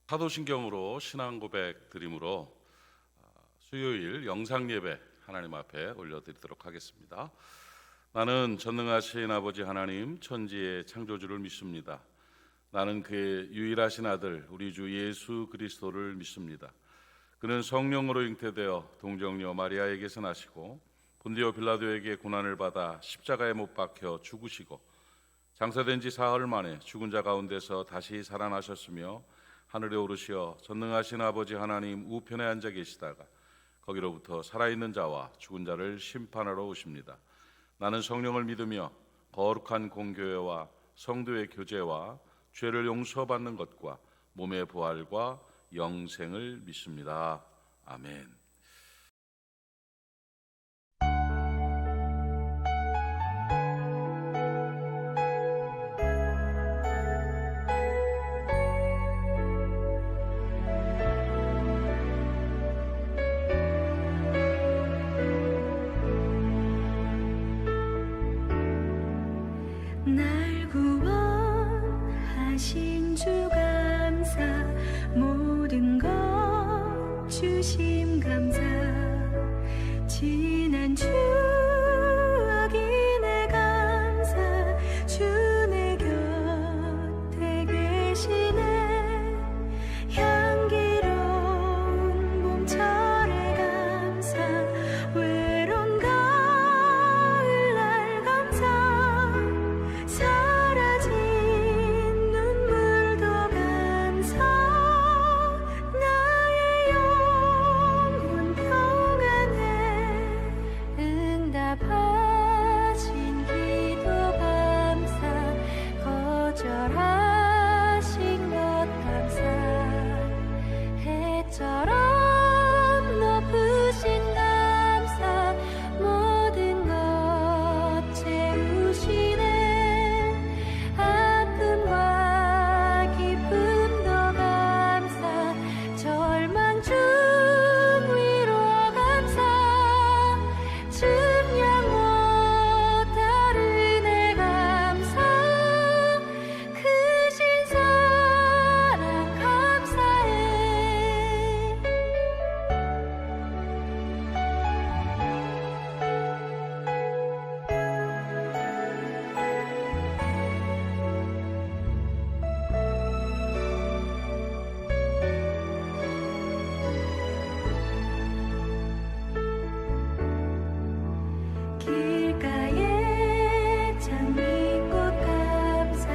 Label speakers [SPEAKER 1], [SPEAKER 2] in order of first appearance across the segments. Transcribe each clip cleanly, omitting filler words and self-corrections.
[SPEAKER 1] 사도신경으로 신앙 고백 드림으로 수요일 영상 예배 하나님 앞에 올려드리도록 하겠습니다. 나는 전능하신 아버지 하나님 천지의 창조주를 믿습니다. 나는 그의 유일하신 아들 우리 주 예수 그리스도를 믿습니다. 그는 성령으로 잉태되어 동정녀 마리아에게서 나시고 본디오 빌라도에게 고난을 받아 십자가에 못 박혀 죽으시고 장사된 지 사흘 만에 죽은 자 가운데서 다시 살아나셨으며 하늘에 오르시어 전능하신 아버지 하나님 우편에 앉아 계시다가 거기로부터 살아있는 자와 죽은 자를 심판하러 오십니다. 나는 성령을 믿으며 거룩한 공교회와 성도의 교제와 죄를 용서받는 것과 몸의 부활과 영생을 믿습니다. 아멘.
[SPEAKER 2] 날 구원하신 주 감사, 모든 것 주심 감사. 지난 추억이 내 감사, 주 내 곁에 계시네. 향기로운 봄철의 감사, 외로운 가을날 감사. 사라진 눈물도 감사, 나의 영혼 평안해. 응답하신 기도 감사, 거절하신 것 감사. 해처럼 높으신 감사, 모든 것 채우시네. 아픔과 기쁨도 감사, 절망 중 위로 감사. 증량 못할 은혜 감사, 크신 사랑 감사해. 길가에 장미꽃 감사,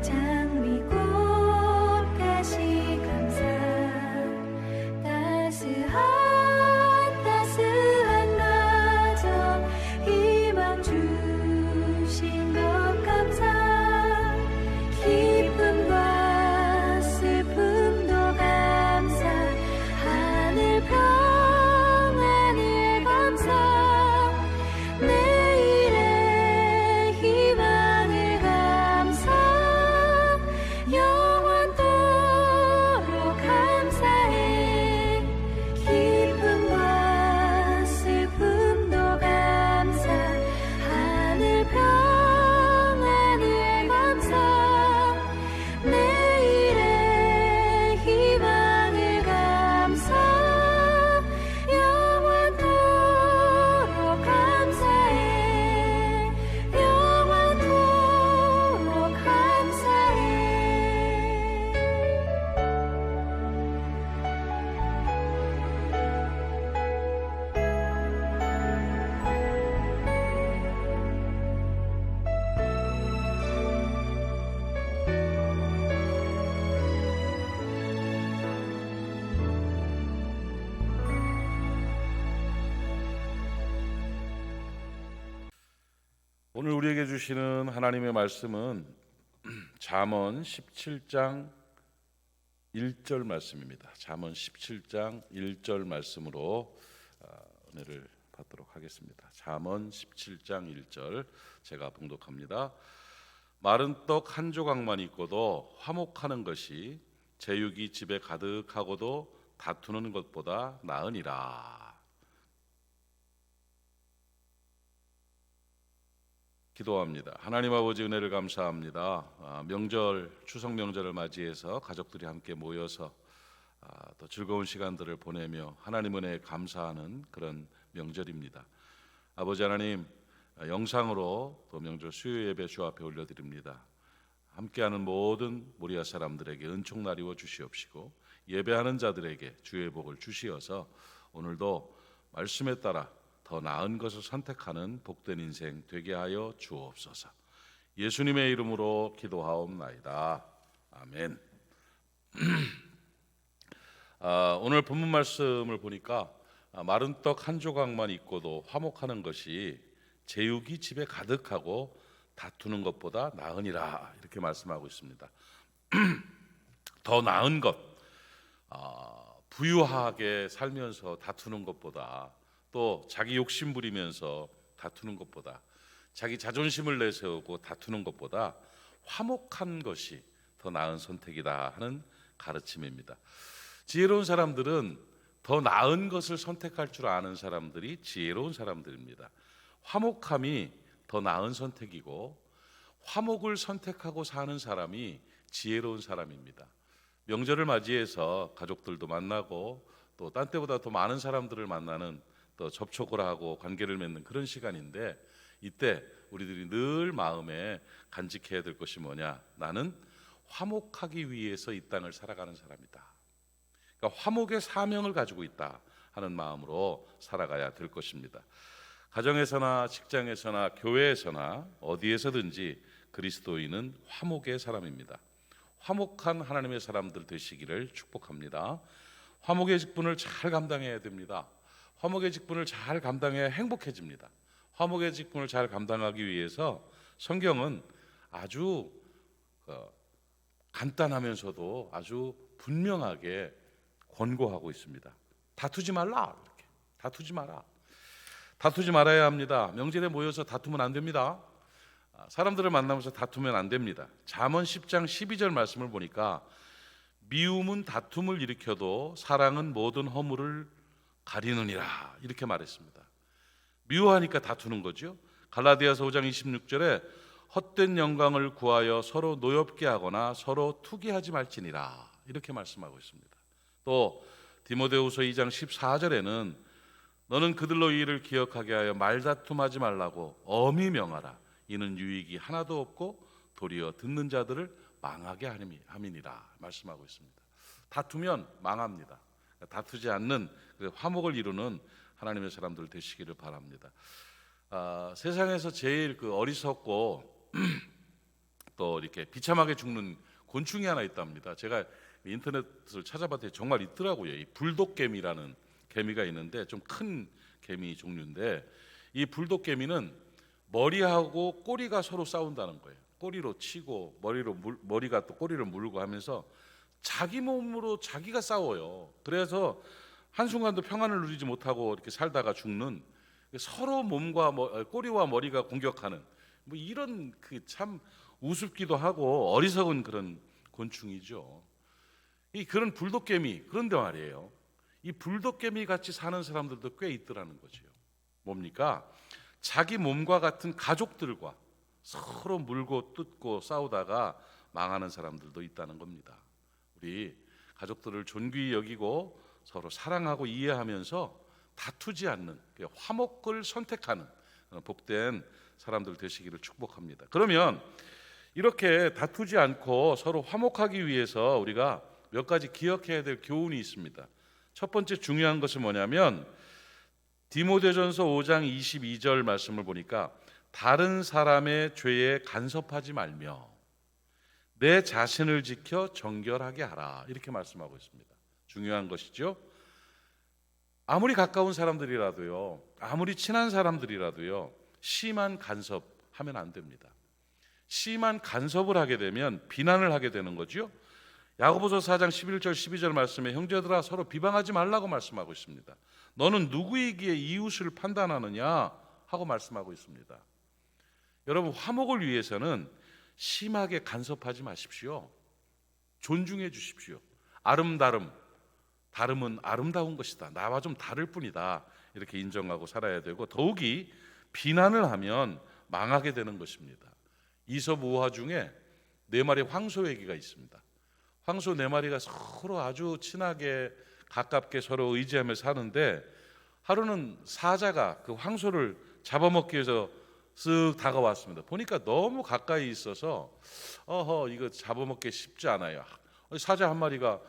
[SPEAKER 2] 장미꽃 가시 감사. 따스한 가정 희망 주신 것 감사. 기쁨과 슬픔도 감사, 하늘 평안을 감사. 내일의 희망을 감사, 영원토록 감사해. 기쁨과 슬픔도 감사, 하늘 평안을 감사. 내일의 희망을 감사, 영원토록 감사해. 영원토록 감사해.
[SPEAKER 1] 오늘 우리에게 주시는 하나님의 말씀은 잠언 17장 1절 말씀입니다. 잠언 17장 1절 말씀으로 은혜를 받도록 하겠습니다. 잠언 17장 1절 제가 봉독합니다. 마른 떡 한 조각만 있고도 화목하는 것이 제육이 집에 가득하고도 다투는 것보다 나으니라. 기도합니다. 하나님 아버지 은혜를 감사합니다. 명절 추석 명절을 맞이해서 가족들이 함께 모여서 또 즐거운 시간들을 보내며 하나님 은혜에 감사하는 그런 명절입니다. 아버지 하나님, 영상으로 또 명절 수요 예배 주 앞에 올려드립니다. 함께하는 모든 모리아 사람들에게 은총 나리워 주시옵시고 예배하는 자들에게 주의 복을 주시어서 오늘도 말씀에 따라 더 나은 것을 선택하는 복된 인생 되게 하여 주옵소서. 예수님의 이름으로 기도하옵나이다. 아멘. 오늘 본문 말씀을 보니까 마른 떡 한 조각만 있고도 화목하는 것이 제육이 집에 가득하고 다투는 것보다 나으니라, 이렇게 말씀하고 있습니다. 더 나은 것, 부유하게 살면서 다투는 것보다, 또 자기 욕심 부리면서 다투는 것보다, 자기 자존심을 내세우고 다투는 것보다 화목한 것이 더 나은 선택이다 하는 가르침입니다. 지혜로운 사람들은 더 나은 것을 선택할 줄 아는 사람들이 지혜로운 사람들입니다. 화목함이 더 나은 선택이고 화목을 선택하고 사는 사람이 지혜로운 사람입니다. 명절을 맞이해서 가족들도 만나고 또 딴 때보다 더 많은 사람들을 만나는, 또 접촉을 하고 관계를 맺는 그런 시간인데, 이때 우리들이 늘 마음에 간직해야 될 것이 뭐냐? 나는 화목하기 위해서 이 땅을 살아가는 사람이다. 그러니까 화목의 사명을 가지고 있다 하는 마음으로 살아가야 될 것입니다. 가정에서나 직장에서나 교회에서나 어디에서든지 그리스도인은 화목의 사람입니다. 화목한 하나님의 사람들 되시기를 축복합니다. 화목의 직분을 잘 감당해야 됩니다. 화목의 직분을 잘 감당해야 행복해집니다. 화목의 직분을 잘 감당하기 위해서 성경은 아주 간단하면서도 아주 분명하게 권고하고 있습니다. 다투지 말라, 이렇게. 다투지 마라. 다투지 말아야 합니다. 명절에 모여서 다투면 안 됩니다. 사람들을 만나면서 다투면 안 됩니다. 잠언 10장 12절 말씀을 보니까 미움은 다툼을 일으켜도 사랑은 모든 허물을 가리느니라, 이렇게 말했습니다. 미워하니까 다투는 거죠. 갈라디아서 5장 26절에 헛된 영광을 구하여 서로 노엽게 하거나 서로 투기하지 말지니라, 이렇게 말씀하고 있습니다. 또 디모데후서 2장 14절에는 너는 그들로 이 일을 기억하게 하여 말다툼하지 말라고 엄히 명하라. 이는 유익이 하나도 없고 도리어 듣는 자들을 망하게 함이니라, 말씀하고 있습니다. 다투면 망합니다. 다투지 않는 화목을 이루는 하나님의 사람들 되시기를 바랍니다. 세상에서 제일 어리석고 또 이렇게 비참하게 죽는 곤충이 하나 있답니다. 제가 인터넷을 찾아봤더니 정말 있더라고요. 이 불독개미라는 개미가 있는데 좀 큰 개미 종류인데, 이 불독개미는 머리하고 꼬리가 서로 싸운다는 거예요. 꼬리로 치고 머리가 또 꼬리를 물고 하면서 자기 몸으로 자기가 싸워요. 그래서 한순간도 평안을 누리지 못하고 이렇게 살다가 죽는, 서로 몸과 꼬리와 머리가 공격하는 이런 참 우습기도 하고 어리석은 그런 곤충이죠. 그런 불독개미, 그런데 말이에요, 이 불독개미 같이 사는 사람들도 꽤 있더라는 거죠. 뭡니까? 자기 몸과 같은 가족들과 서로 물고 뜯고 싸우다가 망하는 사람들도 있다는 겁니다. 우리 가족들을 존귀히 여기고 서로 사랑하고 이해하면서 다투지 않는 화목을 선택하는 복된 사람들 되시기를 축복합니다. 그러면 이렇게 다투지 않고 서로 화목하기 위해서 우리가 몇 가지 기억해야 될 교훈이 있습니다. 첫 번째 중요한 것은 뭐냐면 디모데전서 5장 22절 말씀을 보니까 다른 사람의 죄에 간섭하지 말며 내 자신을 지켜 정결하게 하라, 이렇게 말씀하고 있습니다. 중요한 것이죠. 아무리 가까운 사람들이라도요, 아무리 친한 사람들이라도요, 심한 간섭하면 안 됩니다. 심한 간섭을 하게 되면 비난을 하게 되는 거죠. 야고보서 4장 11절 12절 말씀에 형제들아 서로 비방하지 말라고 말씀하고 있습니다. 너는 누구이기에 이웃을 판단하느냐 하고 말씀하고 있습니다. 여러분, 화목을 위해서는 심하게 간섭하지 마십시오. 존중해 주십시오. 다름은 아름다운 것이다. 나와 좀 다를 뿐이다. 이렇게 인정하고 살아야 되고, 더욱이 비난을 하면 망하게 되는 것입니다. 이솝 우화 중에 4마리 황소 얘기가 있습니다. 황소 4마리가 서로 아주 친하게 가깝게 서로 의지하며 사는데 하루는 사자가 그 황소를 잡아먹기 위해서 쓱 다가왔습니다. 보니까 너무 가까이 있어서 이거 잡아먹기 쉽지 않아요. 사자 한 마리가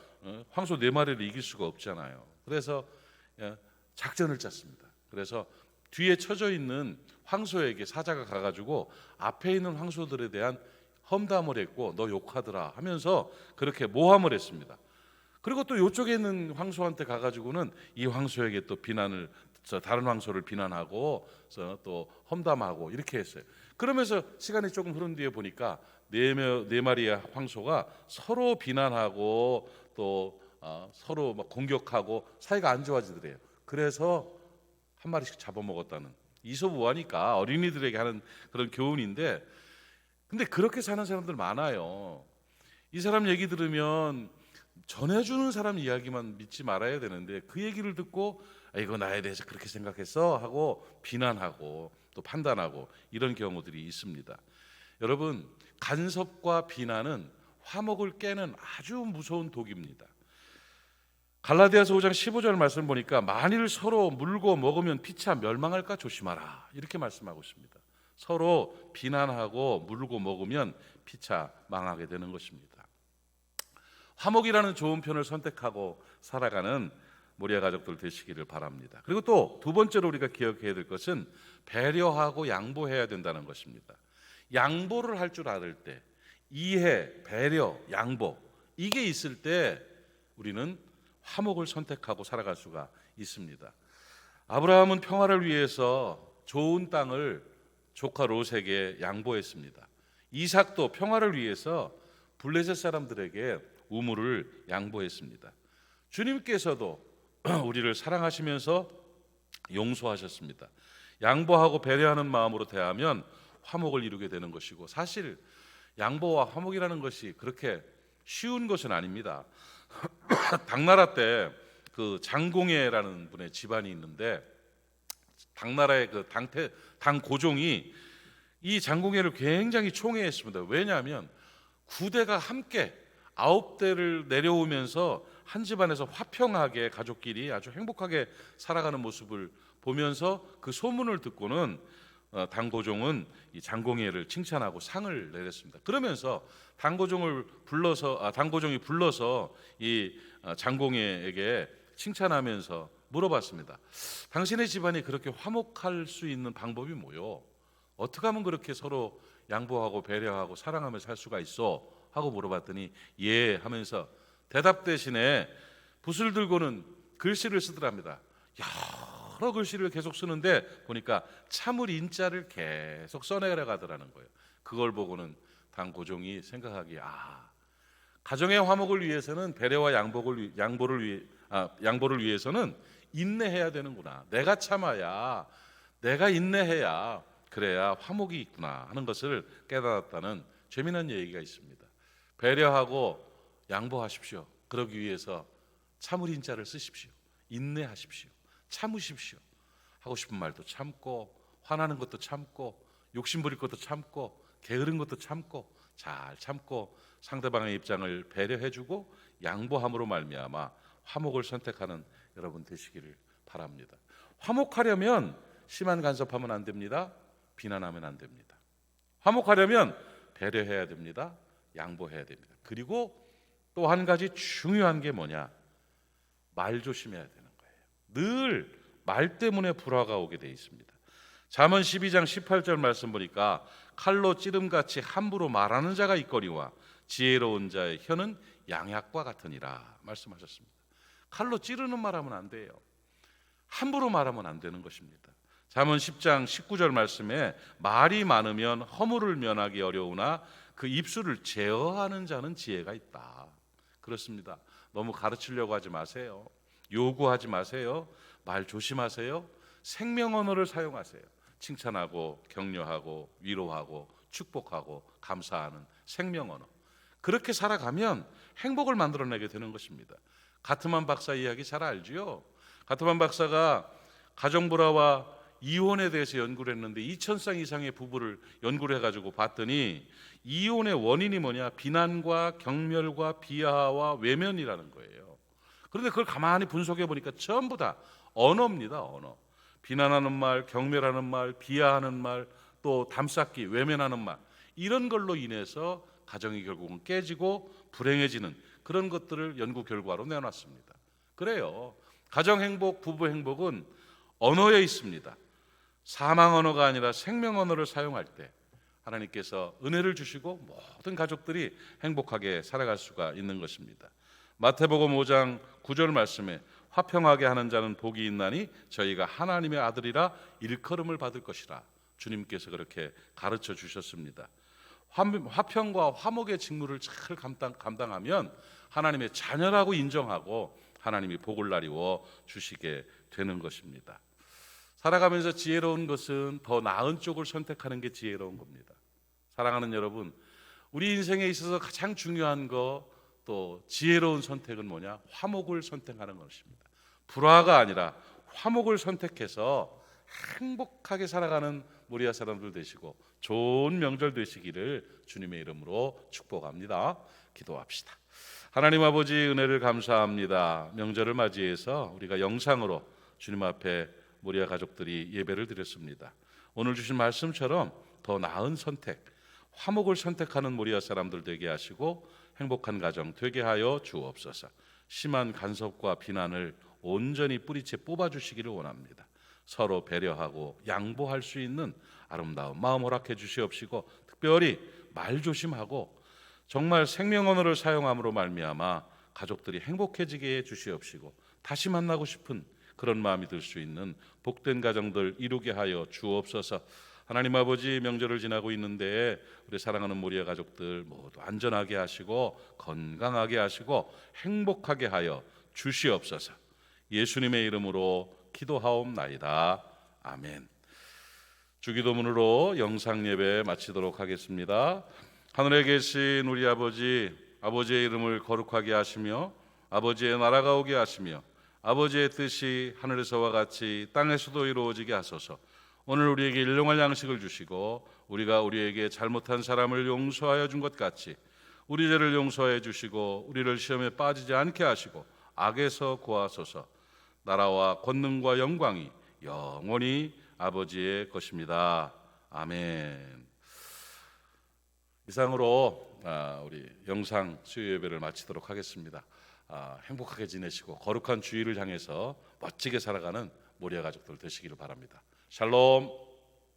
[SPEAKER 1] 황소 4마리를 이길 수가 없잖아요. 그래서 작전을 짰습니다. 그래서 뒤에 쳐져 있는 황소에게 사자가 가가지고 앞에 있는 황소들에 대한 험담을 했고 너 욕하더라 하면서 그렇게 모함을 했습니다. 그리고 또 이쪽에 있는 황소한테 가가지고는 이 황소에게 또 비난을 다른 황소를 비난하고 또 험담하고 이렇게 했어요. 그러면서 시간이 조금 흐른 뒤에 보니까 4마리의 황소가 서로 비난하고 또 서로 막 공격하고 사이가 안 좋아지더래요. 그래서 한 마리씩 잡아먹었다는 이솝 우화니까 어린이들에게 하는 그런 교훈인데, 근데 그렇게 사는 사람들 많아요. 이 사람 얘기 들으면 전해주는 사람 이야기만 믿지 말아야 되는데 그 얘기를 듣고 이거 나에 대해서 그렇게 생각했어 하고 비난하고 또 판단하고 이런 경우들이 있습니다. 여러분, 간섭과 비난은 화목을 깨는 아주 무서운 독입니다. 갈라디아서 5장 15절 말씀 보니까 만일 서로 물고 먹으면 피차 멸망할까 조심하라 이렇게 말씀하고 있습니다. 서로 비난하고 물고 먹으면 피차 망하게 되는 것입니다. 화목이라는 좋은 편을 선택하고 살아가는 모리아 가족들 되시기를 바랍니다. 그리고 또 두 번째로 우리가 기억해야 될 것은 배려하고 양보해야 된다는 것입니다. 양보를 할 줄 알을 때, 이해, 배려, 양보 이게 있을 때 우리는 화목을 선택하고 살아갈 수가 있습니다. 아브라함은 평화를 위해서 좋은 땅을 조카 롯에게 양보했습니다. 이삭도 평화를 위해서 블레셋 사람들에게 우물을 양보했습니다. 주님께서도 우리를 사랑하시면서 용서하셨습니다. 양보하고 배려하는 마음으로 대하면 화목을 이루게 되는 것이고, 사실 양보와 화목이라는 것이 그렇게 쉬운 것은 아닙니다. 당나라 때 그 장공예라는 분의 집안이 있는데 당나라의 그 당 고종이 이 장공예를 굉장히 총애했습니다. 왜냐하면 9대가 함께 9대를 내려오면서 한 집안에서 화평하게 가족끼리 아주 행복하게 살아가는 모습을 보면서 그 소문을 듣고는 당고종은 이 장공예를 칭찬하고 상을 내렸습니다. 그러면서 당고종이 불러서 이 장공예에게 칭찬하면서 물어봤습니다. 당신의 집안이 그렇게 화목할 수 있는 방법이 뭐요? 어떻게 하면 그렇게 서로 양보하고 배려하고 사랑하며 살 수가 있어? 하고 물어봤더니 예 하면서 대답 대신에 붓을 들고는 글씨를 쓰더랍니다. 여러 글씨를 계속 쓰는데 보니까 참을 인자를 계속 써내려가더라는 거예요. 그걸 보고는 당고종이 생각하기에 가정의 화목을 위해서는 배려와 양보를 위해서는 인내해야 되는구나. 내가 참아야, 내가 인내해야 그래야 화목이 있구나 하는 것을 깨달았다는 재미난 얘기가 있습니다. 배려하고 양보하십시오. 그러기 위해서 참을 인자를 쓰십시오. 인내하십시오. 참으십시오. 하고 싶은 말도 참고, 화나는 것도 참고, 욕심 부릴 것도 참고, 게으른 것도 참고, 잘 참고 상대방의 입장을 배려해주고 양보함으로 말미암아 화목을 선택하는 여러분 되시기를 바랍니다. 화목하려면 심한 간섭하면 안 됩니다. 비난하면 안 됩니다. 화목하려면 배려해야 됩니다. 양보해야 됩니다. 그리고 또 한 가지 중요한 게 뭐냐? 말 조심해야 되는 거예요. 늘 말 때문에 불화가 오게 돼 있습니다. 잠언 12장 18절 말씀 보니까 칼로 찌름같이 함부로 말하는 자가 있거니와 지혜로운 자의 혀는 양약과 같으니라 말씀하셨습니다. 칼로 찌르는 말하면 안 돼요. 함부로 말하면 안 되는 것입니다. 잠언 10장 19절 말씀에 말이 많으면 허물을 면하기 어려우나 그 입술을 제어하는 자는 지혜가 있다. 그렇습니다. 너무 가르치려고 하지 마세요. 요구하지 마세요. 말 조심하세요. 생명 언어를 사용하세요. 칭찬하고 격려하고 위로하고 축복하고 감사하는 생명 언어. 그렇게 살아가면 행복을 만들어내게 되는 것입니다. 가트만 박사 이야기 잘 알지요? 가트만 박사가 가정불화와 이혼에 대해서 연구를 했는데 2,000쌍 이상의 부부를 연구를 해가지고 봤더니 이혼의 원인이 뭐냐? 비난과 경멸과 비하와 외면이라는 거예요. 그런데 그걸 가만히 분석해 보니까 전부 다 언어입니다. 언어. 비난하는 말, 경멸하는 말, 비하하는 말, 또 담쌓기, 외면하는 말, 이런 걸로 인해서 가정이 결국은 깨지고 불행해지는 그런 것들을 연구 결과로 내놨습니다. 그래요. 가정 행복, 부부 행복은 언어에 있습니다. 사망 언어가 아니라 생명 언어를 사용할 때 하나님께서 은혜를 주시고 모든 가족들이 행복하게 살아갈 수가 있는 것입니다. 마태복음 5장 9절 말씀에 화평하게 하는 자는 복이 있나니 저희가 하나님의 아들이라 일컬음을 받을 것이라, 주님께서 그렇게 가르쳐 주셨습니다. 화평과 화목의 직무를 잘 감당하면 하나님의 자녀라고 인정하고 하나님이 복을 나리워 주시게 되는 것입니다. 살아가면서 지혜로운 것은 더 나은 쪽을 선택하는 게 지혜로운 겁니다. 사랑하는 여러분, 우리 인생에 있어서 가장 중요한 거, 또 지혜로운 선택은 뭐냐? 화목을 선택하는 것입니다. 불화가 아니라 화목을 선택해서 행복하게 살아가는 모리아 사람들 되시고 좋은 명절 되시기를 주님의 이름으로 축복합니다. 기도합시다. 하나님 아버지, 은혜를 감사합니다. 명절을 맞이해서 우리가 영상으로 주님 앞에 모리아 가족들이 예배를 드렸습니다. 오늘 주신 말씀처럼 더 나은 선택, 화목을 선택하는 모리아 사람들 되게 하시고 행복한 가정 되게 하여 주옵소서. 심한 간섭과 비난을 온전히 뿌리채 뽑아주시기를 원합니다. 서로 배려하고 양보할 수 있는 아름다운 마음 허락해 주시옵시고, 특별히 말 조심하고 정말 생명 언어를 사용함으로 말미암아 가족들이 행복해지게 해 주시옵시고, 다시 만나고 싶은 그런 마음이 들 수 있는 복된 가정들 이루게 하여 주옵소서. 하나님 아버지, 명절을 지나고 있는데 우리 사랑하는 모리아 가족들 모두 안전하게 하시고 건강하게 하시고 행복하게 하여 주시옵소서. 예수님의 이름으로 기도하옵나이다. 아멘. 주기도문으로 영상 예배 마치도록 하겠습니다. 하늘에 계신 우리 아버지, 아버지의 이름을 거룩하게 하시며 아버지의 나라가 오게 하시며 아버지의 뜻이 하늘에서와 같이 땅에서도 이루어지게 하소서. 오늘 우리에게 일용할 양식을 주시고 우리가 우리에게 잘못한 사람을 용서하여 준 것 같이 우리 죄를 용서해 주시고 우리를 시험에 빠지지 않게 하시고 악에서 구하소서. 나라와 권능과 영광이 영원히 아버지의 것입니다. 아멘. 이상으로 우리 영상 수요 예배를 마치도록 하겠습니다. 행복하게 지내시고 거룩한 주일을 향해서 멋지게 살아가는 모리아 가족들 되시기를 바랍니다. 샬롬.